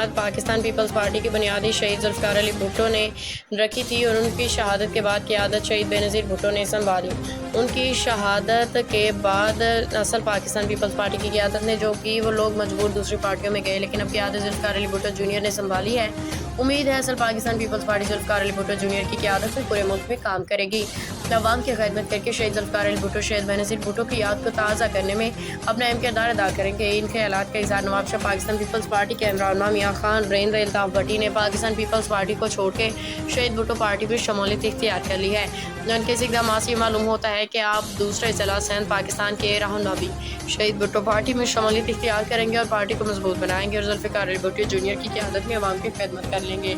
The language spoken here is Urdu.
جماعت پاکستان پیپلز پارٹی کی بنیادی شہید ذوالفقار علی بھٹو نے رکھی تھی اور ان کی شہادت کے بعد قیادت شہید بے نظیر بھٹو نے سنبھالی۔ ان کی شہادت کے بعد اصل پاکستان پیپلز پارٹی کی قیادت نے جو کی وہ لوگ مجبور دوسری پارٹیوں میں گئے، لیکن اب قیادت ذوالفقار علی بھٹو جونیئر نے سنبھالی ہے۔ امید ہے اصل Pakistan Peoples party Zulfiqar Ali Bhutto junior کی قیادت میں پورے ملک میں کام کرے گی، عوام کی خدمت کر کے شہید ذوالفقار علی بھٹو شہید بے نظیر بھٹو کی یاد کو تازہ کرنے میں اپنا اہم کردار ادا کریں گے۔ ان خیالات کا اظہار نواب شاہ پاکستان پیپلز پارٹی کے عمران میاں خان رہندہ الطاف بھٹی نے پاکستان پیپلز پارٹی کو چھوڑ کے شہید بھٹو پارٹی میں شمولیت اختیار کر لی ہے۔ ان کے اقدامات سے یہ معلوم ہوتا ہے کہ آپ دوسرے اضلاع سندھ پاکستان کے رہنما بھی شہید بھٹو پارٹی میں شمولیت اختیار کریں گے اور پارٹی کو مضبوط بنائیں گے اور ذوالفقار علی بھٹو جونیئر کی قیادت میں عوام کی خدمت کر لیں گے۔